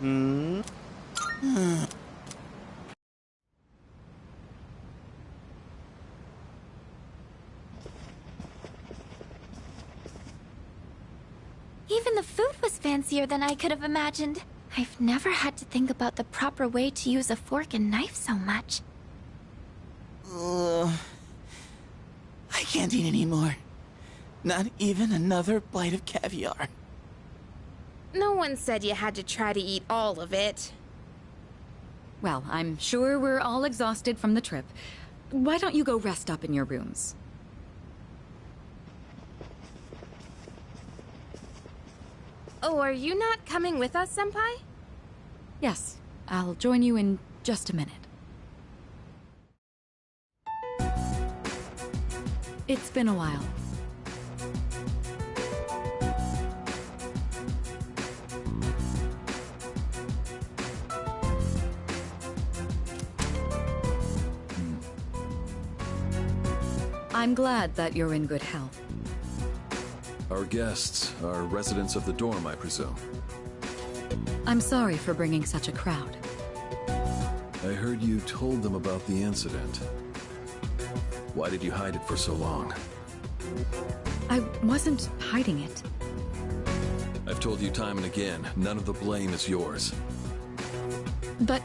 Hmm? Even the food was fancier than I could have imagined. I've never had to think about the proper way to use a fork and knife so much. I can't eat anymore. Not even another bite of caviar. No one said you had to try to eat all of it. Well, I'm sure we're all exhausted from the trip. Why don't you go rest up in your rooms? Oh, are you not coming with us, Senpai? Yes, I'll join you in just a minute. It's been a while. I'm glad that you're in good health. Our guests are residents of the dorm, I presume. I'm sorry for bringing such a crowd. I heard you told them about the incident. Why did you hide it for so long? I wasn't hiding it. I've told you time and again, none of the blame is yours. But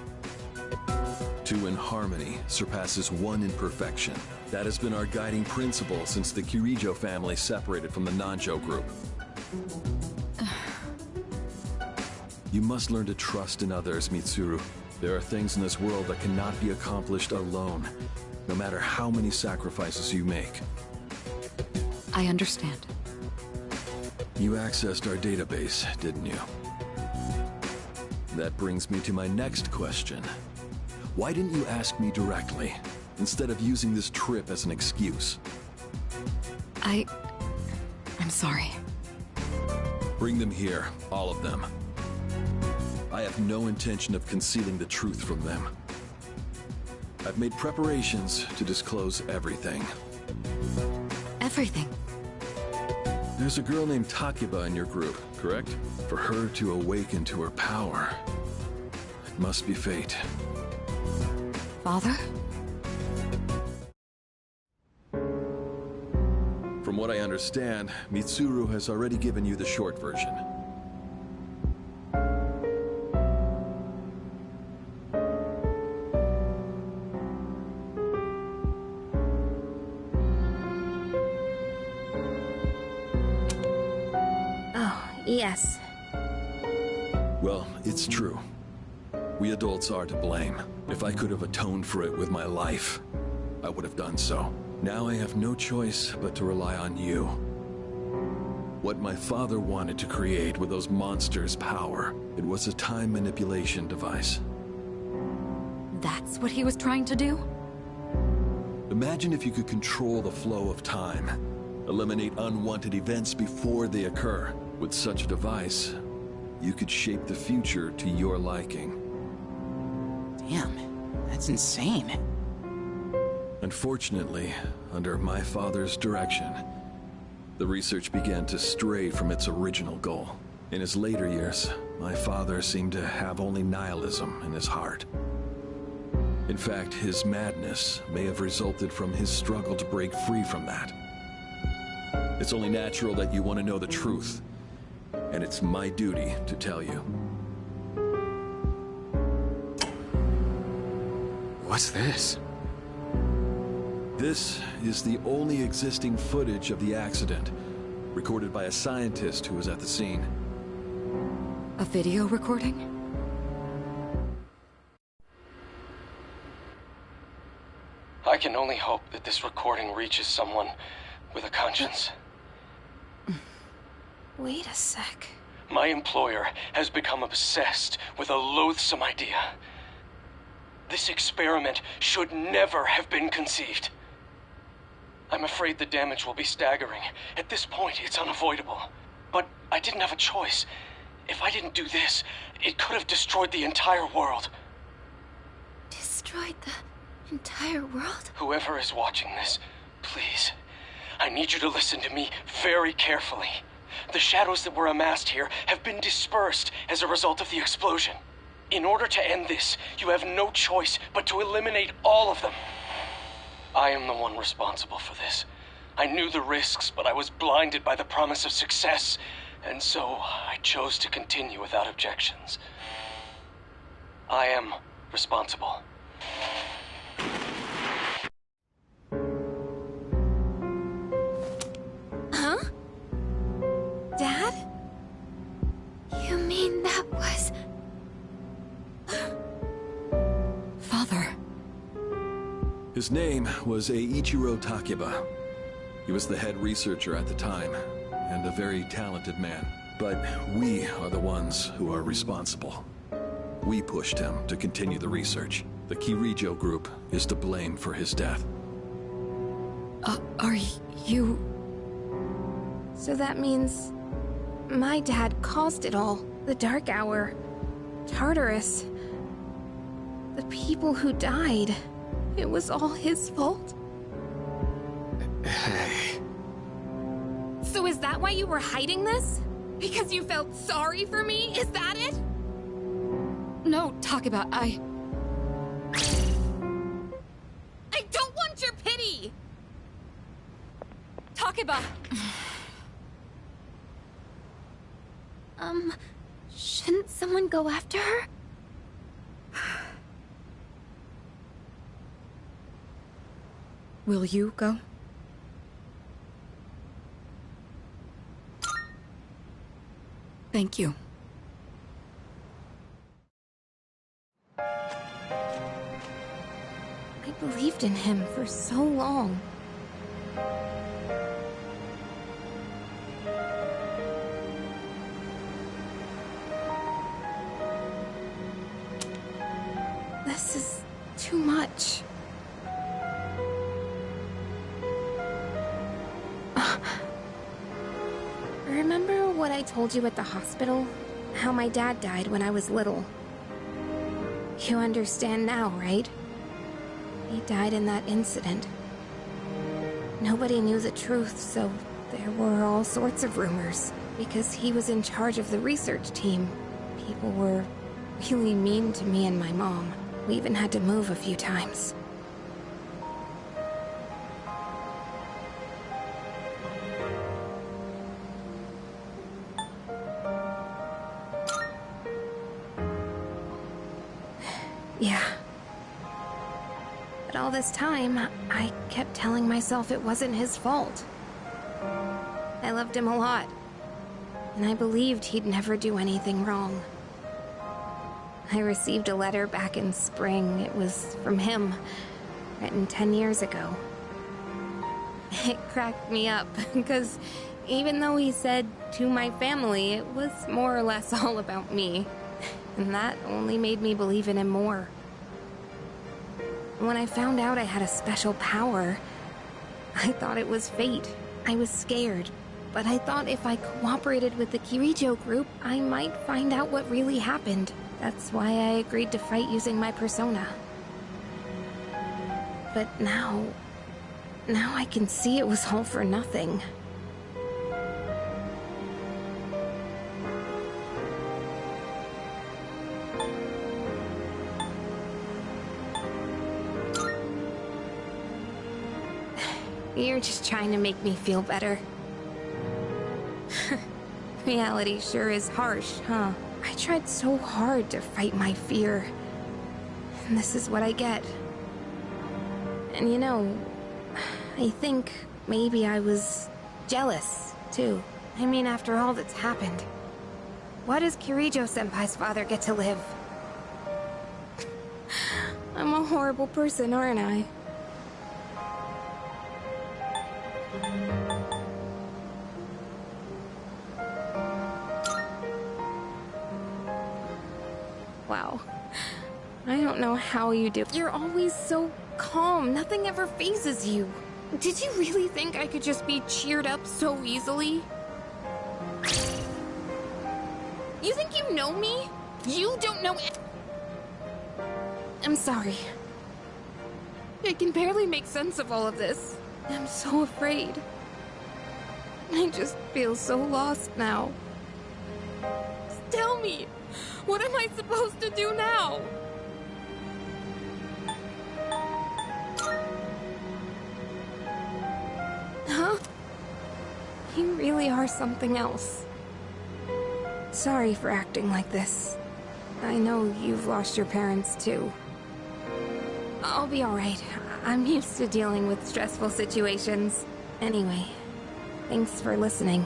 Two in harmony surpasses one in perfection. That has been our guiding principle since the Kirijo family separated from the Nanjo group. You must learn to trust in others, Mitsuru. There are things in this world that cannot be accomplished alone, no matter how many sacrifices you make. I understand. You accessed our database, didn't you? That brings me to my next question. Why didn't you ask me directly, instead of using this trip as an excuse? I'm sorry. Bring them here, all of them. I have no intention of concealing the truth from them. I've made preparations to disclose everything. Everything. There's a girl named Takiba in your group, correct? For her to awaken to her power, it must be fate. Father? From what I understand, Mitsuru has already given you the short version. Oh, yes. Well, it's true. We adults are to blame. If I could have atoned for it with my life, I would have done so. Now I have no choice but to rely on you. What my father wanted to create with those monsters' power, it was a time manipulation device. That's what he was trying to do? Imagine if you could control the flow of time, eliminate unwanted events before they occur. With such a device, you could shape the future to your liking. Damn, that's insane. Unfortunately, under my father's direction, the research began to stray from its original goal. In his later years, my father seemed to have only nihilism in his heart. In fact, his madness may have resulted from his struggle to break free from that. It's only natural that you want to know the truth, and it's my duty to tell you. What's this? This is the only existing footage of the accident, recorded by a scientist who was at the scene. A video recording? I can only hope that this recording reaches someone with a conscience. Wait a sec. My employer has become obsessed with a loathsome idea. This experiment should never have been conceived. I'm afraid the damage will be staggering. At this point, it's unavoidable. But I didn't have a choice. If I didn't do this, it could have destroyed the entire world. Destroyed the entire world? Whoever is watching this, please, I need you to listen to me very carefully. The shadows that were amassed here have been dispersed as a result of the explosion. In order to end this, you have no choice but to eliminate all of them. I am the one responsible for this. I knew the risks, but I was blinded by the promise of success, and so I chose to continue without objections. I am responsible. Huh? Dad? You mean that was... Father. His name was Eiichiro Takeba. He was the head researcher at the time, and a very talented man. But we are the ones who are responsible. We pushed him to continue the research. The Kirijo group is to blame for his death. Are you... So that means my dad caused it all. The Dark Hour, Tartarus, the people who died. It was all his fault. Hey. So is that why you were hiding this? Because you felt sorry for me? Is that it? No, Takeba, I don't want your pity! Takeba! Shouldn't someone go after her? Will you go? Thank you. I believed in him for so long. This is too much. Remember what I told you at the hospital? How my dad died when I was little. You understand now, right? He died in that incident. Nobody knew the truth, so there were all sorts of rumors. Because he was in charge of the research team, people were really mean to me and my mom. We even had to move a few times. Yeah. But all this time, I kept telling myself it wasn't his fault. I loved him a lot, and I believed he'd never do anything wrong. I received a letter back in spring. It was from him, written 10 years ago. It cracked me up, because even though he said to my family, it was more or less all about me. And that only made me believe in him more. When I found out I had a special power, I thought it was fate. I was scared, but I thought if I cooperated with the Kirijo group, I might find out what really happened. That's why I agreed to fight using my persona. But now I can see it was all for nothing. You're just trying to make me feel better. Reality sure is harsh, huh? I tried so hard to fight my fear. And this is what I get. And you know, I think maybe I was jealous, too. I mean, after all that's happened. Why does Kirijo-senpai's father get to live? I'm a horrible person, aren't I? Wow. I don't know how you do. You're always so calm. Nothing ever phases you. Did you really think I could just be cheered up so easily? You think you know me? You don't know it. I'm sorry. I can barely make sense of all of this. I'm so afraid. I just feel so lost now. Just tell me, what am I supposed to do now? Huh? You really are something else. Sorry for acting like this. I know you've lost your parents too. I'll be alright. I'm used to dealing with stressful situations. Anyway, thanks for listening.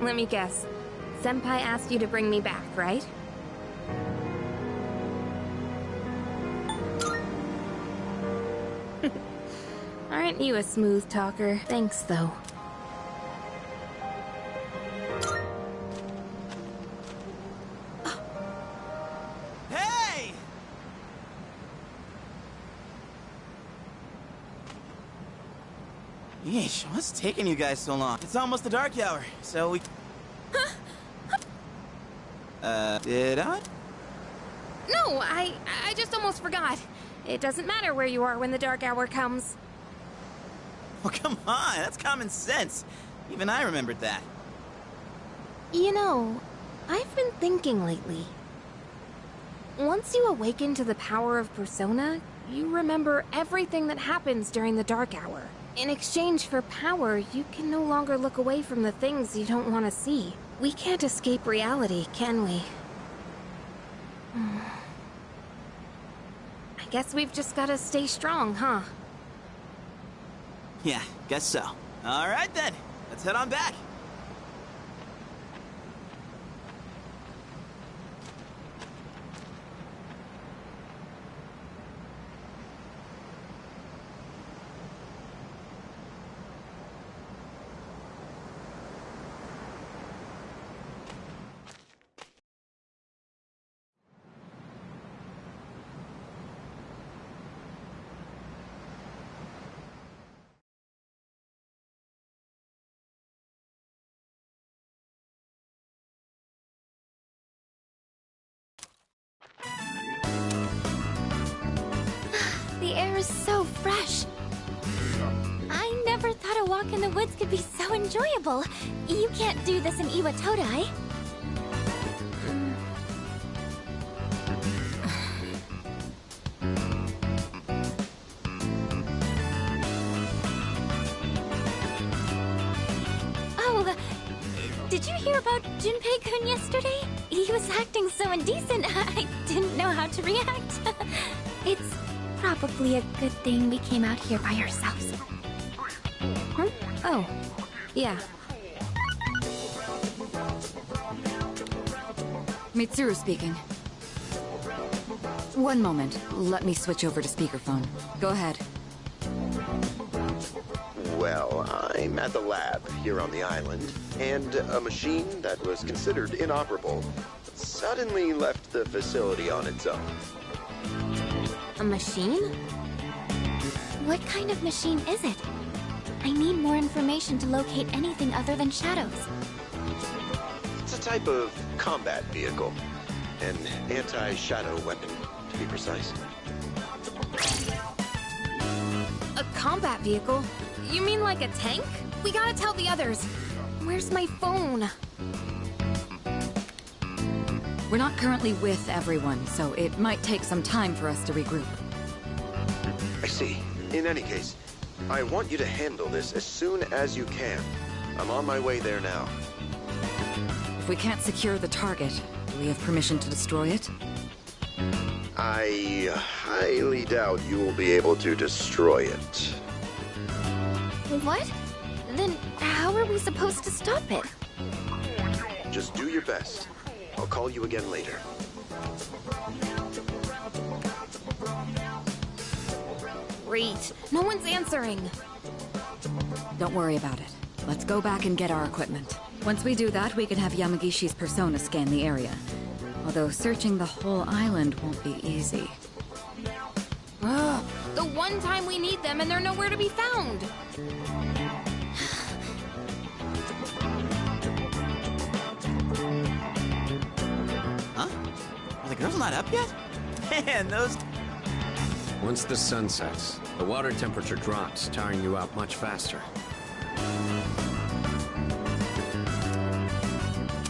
Let me guess. Senpai asked you to bring me back, right? Aren't you a smooth talker? Thanks, though. Hey! Yeesh, what's taking you guys so long? It's almost the dark hour, so we... did I? No, I just almost forgot. It doesn't matter where you are when the dark hour comes. Oh, come on, that's common sense. Even I remembered that. You know, I've been thinking lately. Once you awaken to the power of Persona, you remember everything that happens during the dark hour. In exchange for power, you can no longer look away from the things you don't want to see. We can't escape reality, can we? I guess we've just gotta stay strong, huh? Yeah, guess so. All right then, let's head on back. The air is so fresh. I never thought a walk in the woods could be so enjoyable. You can't do this in Iwatodai. Oh, did you hear about Junpei-kun yesterday? He was acting so indecent, I didn't know how to react. It's probably a good thing we came out here by ourselves. Huh? Oh, yeah. Mitsuru speaking. One moment. Let me switch over to speakerphone. Go ahead. Well, I'm at the lab here on the island, and a machine that was considered inoperable suddenly left the facility on its own. A machine? What kind of machine is it? I need more information to locate anything other than shadows. It's a type of combat vehicle. An anti-shadow weapon, to be precise. A combat vehicle? You mean like a tank? We gotta tell the others. Where's my phone? We're not currently with everyone, so it might take some time for us to regroup. I see. In any case, I want you to handle this as soon as you can. I'm on my way there now. If we can't secure the target, do we have permission to destroy it? I highly doubt you will be able to destroy it. What? Then how are we supposed to stop it? Just do your best. I'll call you again later. Great. No one's answering. Don't worry about it. Let's go back and get our equipment. Once we do that, we can have Yamagishi's persona scan the area. Although searching the whole island won't be easy. Ugh, the one time we need them and they're nowhere to be found. Huh? Are the girls not up yet? Man, those... Once the sun sets, the water temperature drops, tiring you out much faster.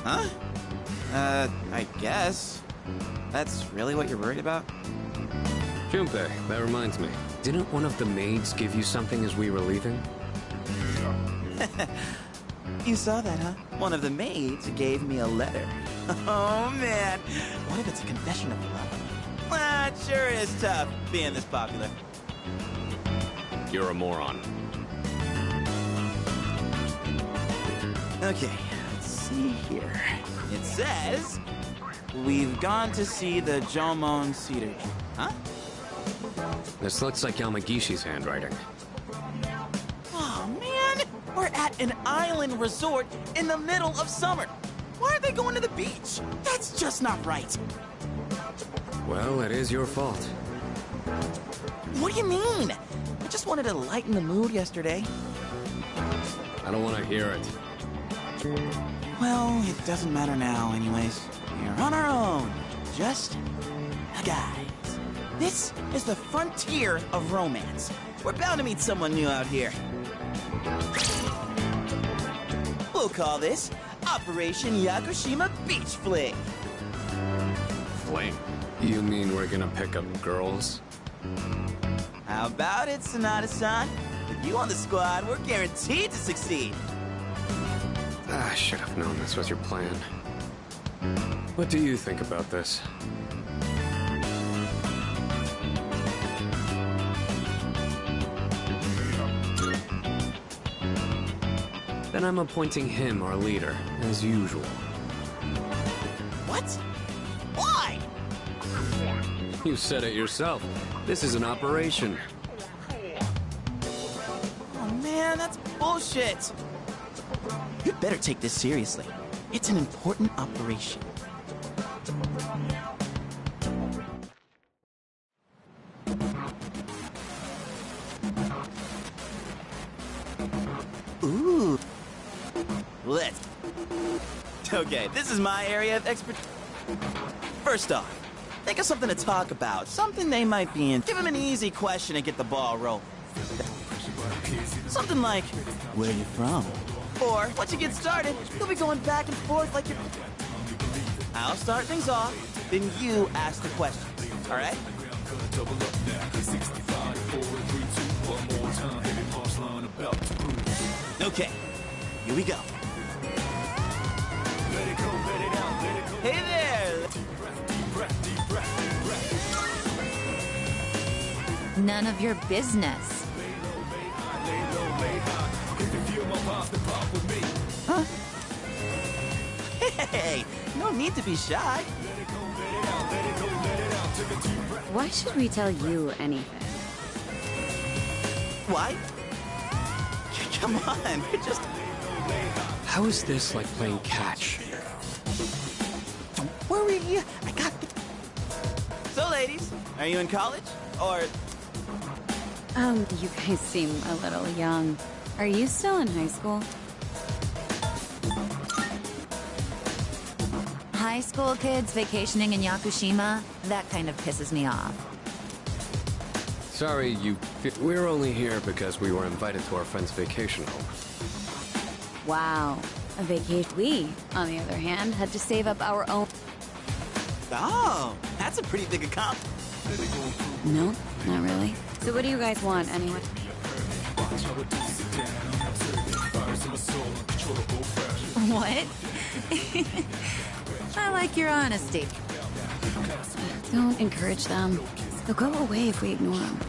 Huh? I guess. That's really what you're worried about? Junpei, that reminds me. Didn't one of the maids give you something as we were leaving? You saw that, huh? One of the maids gave me a letter. Oh, man. What if it's a confession of love? Well, it sure is tough being this popular. You're a moron. Okay, let's see here. It says, we've gone to see the Jomon Cedar Tree. Huh? This looks like Yamagishi's handwriting. Oh, man! We're at an island resort in the middle of summer. Why are they going to the beach? That's just not right. Well, it is your fault. What do you mean? I just wanted to lighten the mood yesterday. I don't want to hear it. Well, it doesn't matter now anyways. We're on our own. Just guys. This is the frontier of romance. We're bound to meet someone new out here. We'll call this Operation Yakushima Beach Fling. Fling? You mean we're gonna pick up girls? How about it, Sonata-san? With you on the squad, we're guaranteed to succeed. I should have known this was your plan. What do you think about this? Then I'm appointing him our leader, as usual. What? Why? You said it yourself. This is an operation. Oh man, that's bullshit. You'd better take this seriously. It's an important operation. Ooh. Let's... Okay, this is my area of expertise. First off, think of something to talk about. Something they might be in. Give them an easy question and get the ball rolling. Something like, where you from? Or, once you get started, you'll be going back and forth like you're... I'll start things off, then you ask the questions, alright? Okay, here we go. Hey there! None of your business. Huh? Hey, no need to be shy. Why should we tell you anything? Why? Come on, we're just... How is this like playing catch? Don't worry, I got the... So, ladies, are you in college? Or... You guys seem a little young. Are you still in high school? High school kids vacationing in Yakushima, that kind of pisses me off. Sorry, we're only here because we were invited to our friend's vacation home. Wow, a vacation. We, on the other hand, had to save up our own... Oh, that's a pretty big account. No, not really. So what do you guys want, anyway? What? I like your honesty. Don't encourage them. They'll go away if we ignore them.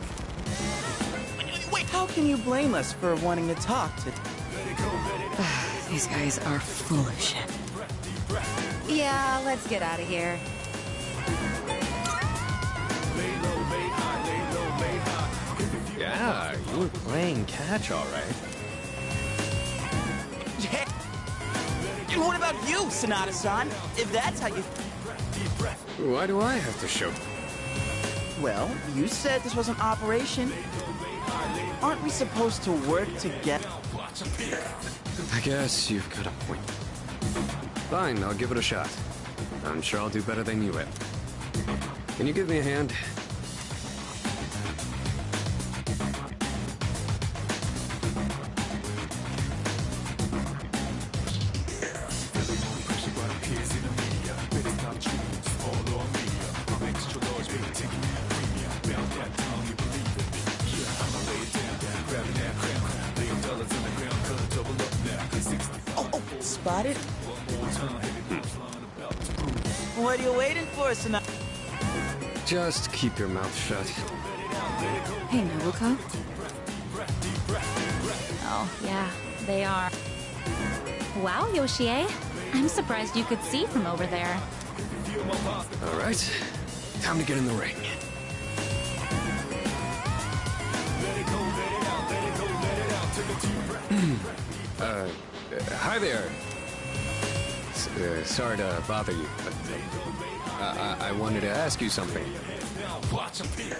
Wait, how can you blame us for wanting to talk to... These guys are full of shit. Yeah, let's get out of here. Yeah, you were playing catch, all right. And what about you, Sonata-san? If that's how you... Why do I have to show? Well, you said this was an operation. Aren't we supposed to work together? I guess you've got a point. Fine, I'll give it a shot. I'm sure I'll do better than you will. Can you give me a hand? spotted? What are you waiting for, Sonata? Just keep your mouth shut. Hey, Nobuko. Oh, yeah, they are. Wow, Yoshie. I'm surprised you could see from over there. All right, time to get in the ring. Hi there. Sorry to bother you, but I wanted to ask you something.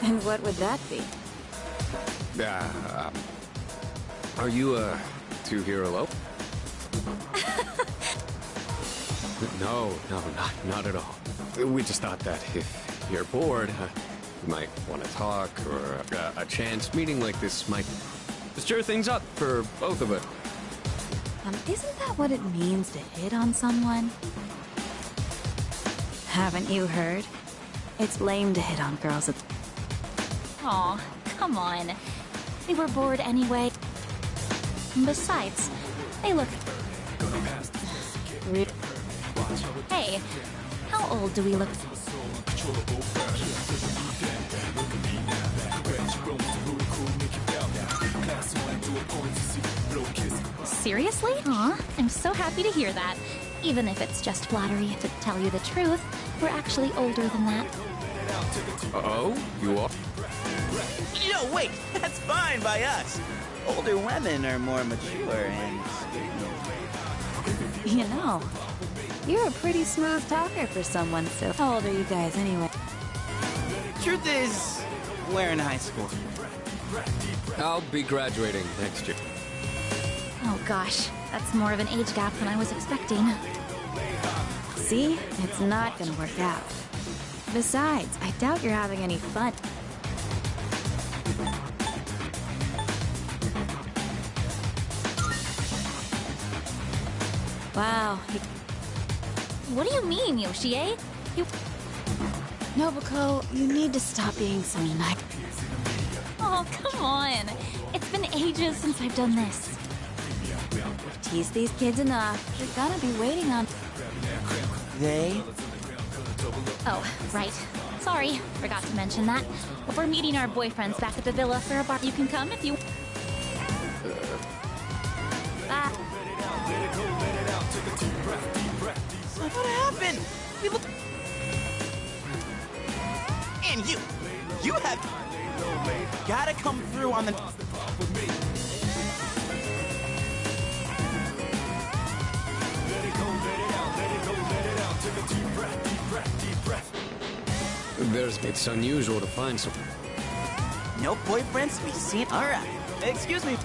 And what would that be? Are you, two here alone? No, not at all. We just thought that if you're bored, you might want to talk, or a chance meeting like this might stir things up for both of us. Isn't that what it means to hit on someone? Haven't you heard? It's lame to hit on girls. Aw, come on. We were bored anyway. Besides, they look... Hey, how old do we look? Seriously? Aw, I'm so happy to hear that. Even if it's just flattery. To tell you the truth, we're actually older than that. Oh, you are? No, wait, that's fine by us. Older women are more mature and experienced. You know, you're a pretty smooth talker for someone so... How old are you guys anyway? Truth is, we're in high school. I'll be graduating next year. Oh gosh, that's more of an age gap than I was expecting. See? It's not gonna work out. Besides, I doubt you're having any fun. Wow. What do you mean, Yoshie? You... Nobuko, you need to stop being so nice. Oh, come on. It's been ages since I've done this. Tease these kids enough. You're gonna be waiting on... They? Oh, right. Sorry, forgot to mention that. We're meeting our boyfriends back at the villa for a bar. You can come if you... What happened? We look... And you have... Gotta come through on the... It's unusual to find some... No boyfriends to be seen? Alright. Excuse me.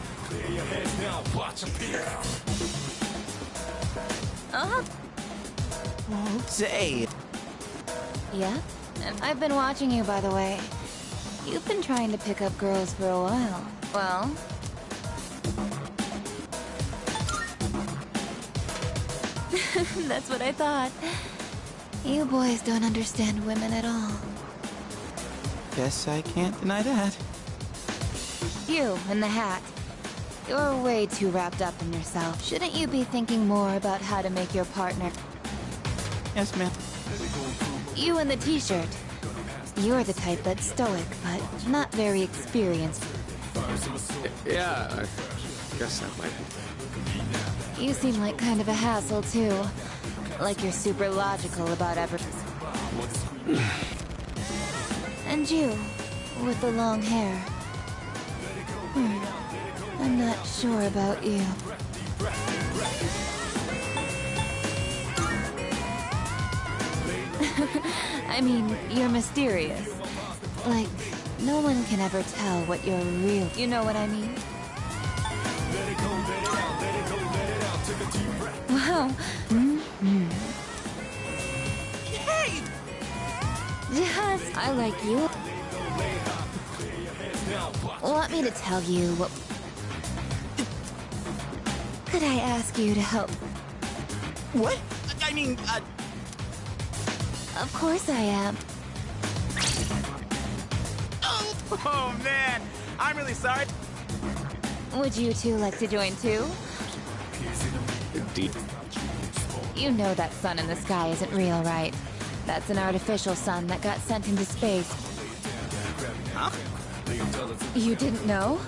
Say. Yeah? I've been watching you, by the way. You've been trying to pick up girls for a while. Well... That's what I thought. You boys don't understand women at all. Guess I can't deny that. You, in the hat. You're way too wrapped up in yourself. Shouldn't you be thinking more about how to make your partner... Yes, ma'am. You in the t-shirt. You're the type that's stoic, but not very experienced. Yeah, I guess that might be. You seem like kind of a hassle, too. Like you're super logical about everything. And you, with the long hair. I'm not sure about you. I mean, you're mysterious. Like, no one can ever tell what you're real. You know what I mean? Wow. Hey! Yes, I like you. Want me to tell you what... Could I ask you to help? What? I mean, Of course I am. Oh, man! I'm really sorry. Would you two like to join too? You know that sun in the sky isn't real, right? That's an artificial sun that got sent into space. Huh? You didn't know?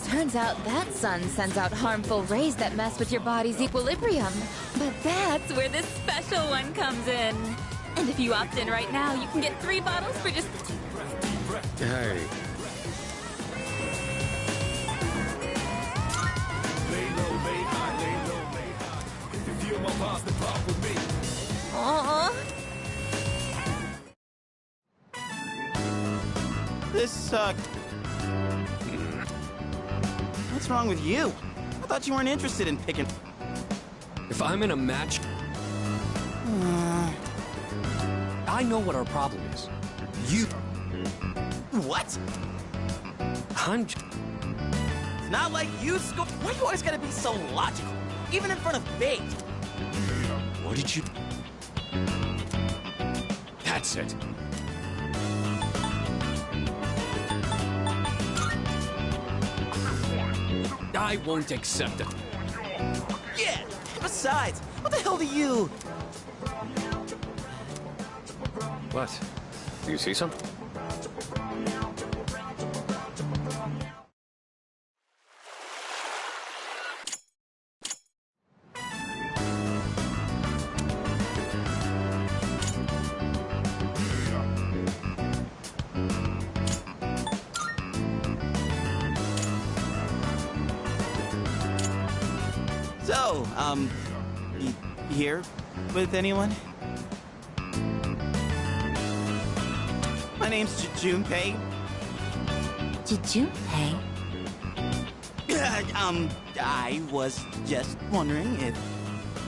Turns out that sun sends out harmful rays that mess with your body's equilibrium. But that's where this special one comes in. And if you opt in right now, you can get 3 bottles for just... Hey. Aww. This sucked. What's wrong with you? I thought you weren't interested in picking... If I'm in a match... I know what our problem is. You... What? I'm... It's not like you score... Why do you always gotta be so logical? Even in front of fate. What did you... That's it. I won't accept it. Yeah! Besides, what the hell do you... What? Do you see something? So, you here with anyone? My name's Junpei. Junpei? I was just wondering if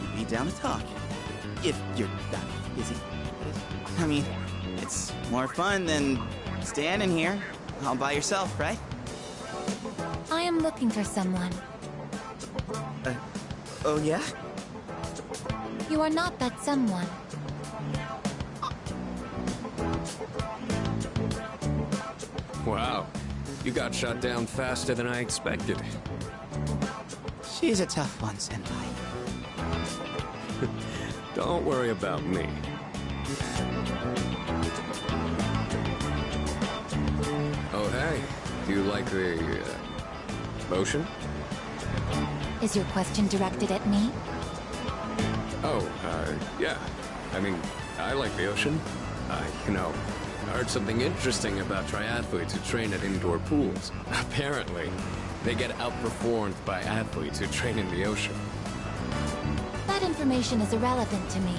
you'd be down to talk. If you're not busy. I mean, it's more fun than standing here all by yourself, right? I am looking for someone. Oh yeah? You are not that someone. Wow. You got shot down faster than I expected. She's a tough one, Senpai. Don't worry about me. Oh, hey. Do you like the, motion? Is your question directed at me? Oh, yeah. I mean, I like the ocean. You know, I heard something interesting about triathletes who train at indoor pools. Apparently, they get outperformed by athletes who train in the ocean. That information is irrelevant to me.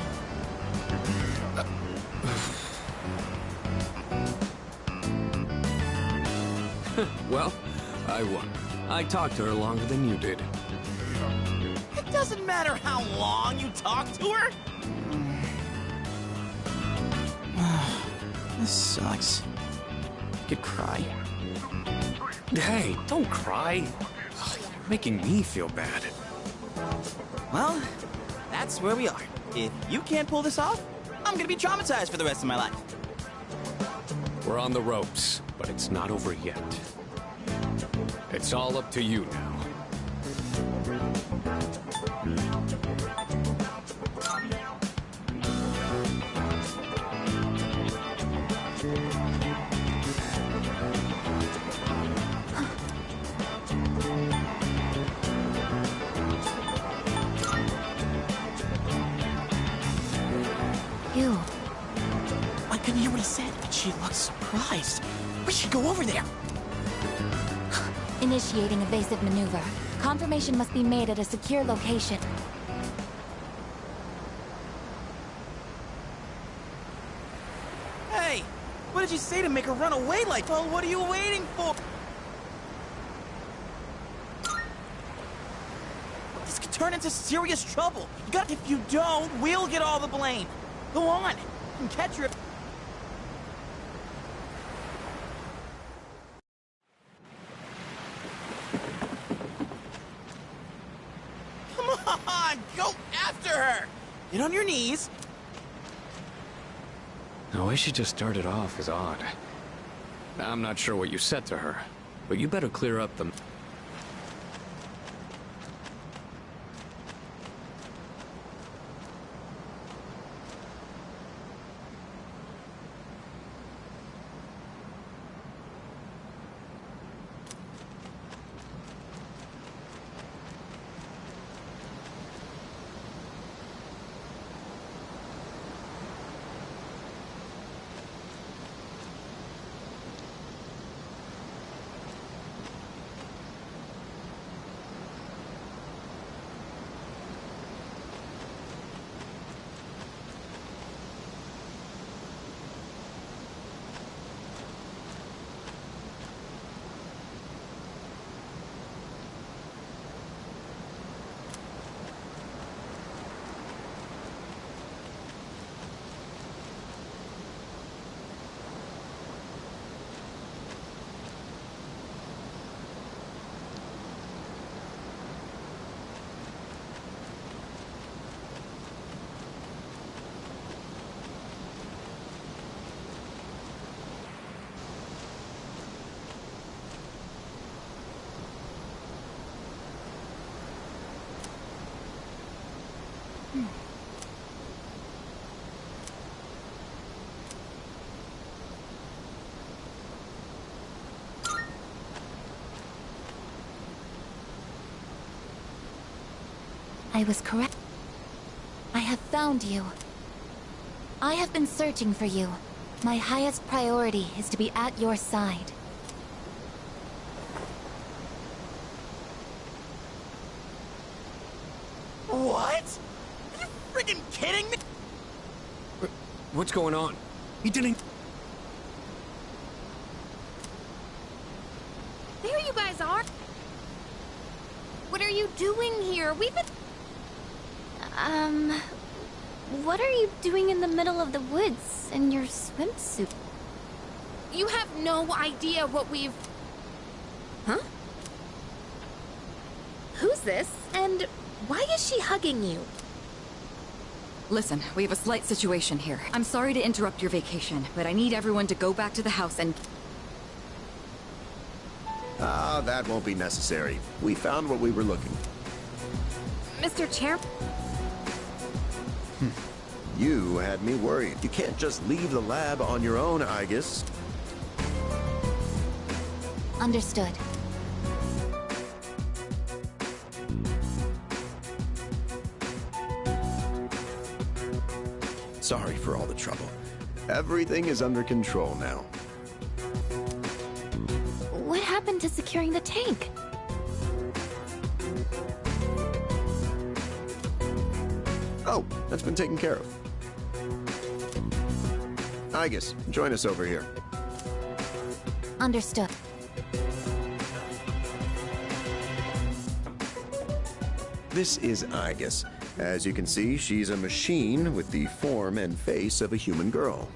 Well, I won. I talked to her longer than you did. It doesn't matter how long you talk to her. This sucks. I could cry. Hey, don't cry. Ugh, you're making me feel bad. Well, that's where we are. If you can't pull this off, I'm gonna be traumatized for the rest of my life. We're on the ropes, but it's not over yet. It's all up to you now. You. I couldn't hear what he said, but she looked surprised. We should go over there. Initiating evasive maneuver. Confirmation must be made at a secure location. Hey, what did you say to make her run away like? Well, what are you waiting for? This could turn into serious trouble. If you don't, we'll get all the blame. Go on, and catch her. Come on, go after her. Get on your knees. The way she just started off is odd. I'm not sure what you said to her, but you better clear up the... I was correct. I have found you. I have been searching for you. My highest priority is to be at your side. What? Are you freaking kidding me? What's going on? He didn't... There you guys are! What are you doing here? We've been... What are you doing in the middle of the woods in your swimsuit? You have no idea what we've... Huh? Who's this? And why is she hugging you? Listen, we have a slight situation here. I'm sorry to interrupt your vacation, but I need everyone to go back to the house and... Ah, that won't be necessary. We found what we were looking. Mr. Chair... You had me worried. You can't just leave the lab on your own, I guess. Understood. Sorry for all the trouble. Everything is under control now. What happened to securing the tank? Oh, that's been taken care of. Igus, join us over here. Understood. This is Igus. As you can see, she's a machine with the form and face of a human girl.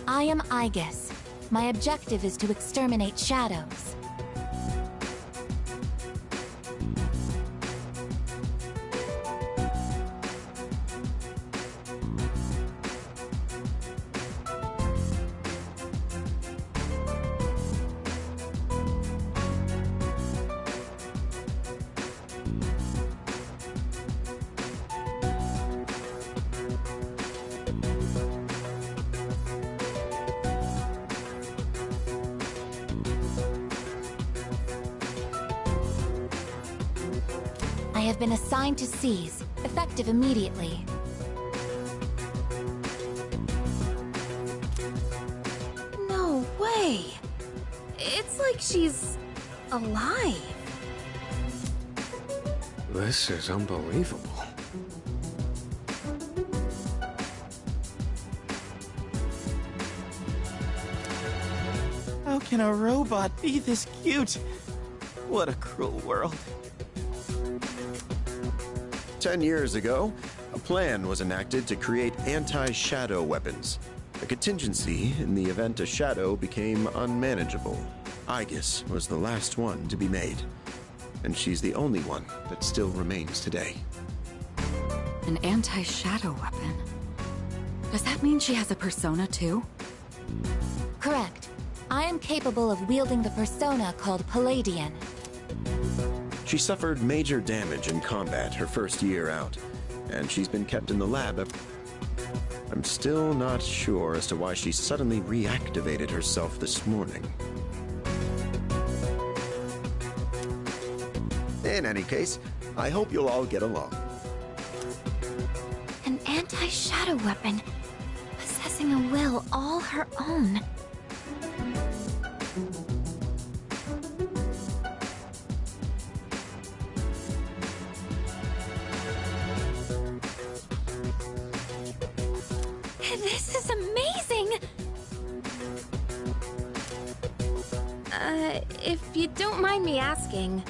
I am Igus. My objective is to exterminate shadows. I have been assigned to seize, effective immediately. No way! It's like she's... alive. This is unbelievable. How can a robot be this cute? What a cruel world. 10 years ago, a plan was enacted to create anti-shadow weapons. A contingency in the event a shadow became unmanageable. Igus was the last one to be made. And she's the only one that still remains today. An anti-shadow weapon? Does that mean she has a persona too? Correct. I am capable of wielding the persona called Palladian. She suffered major damage in combat her first year out, and she's been kept in the lab. I'm still not sure as to why she suddenly reactivated herself this morning. In any case, I hope you'll all get along. An anti-shadow weapon, possessing a will all her own. This is amazing! If you don't mind me asking,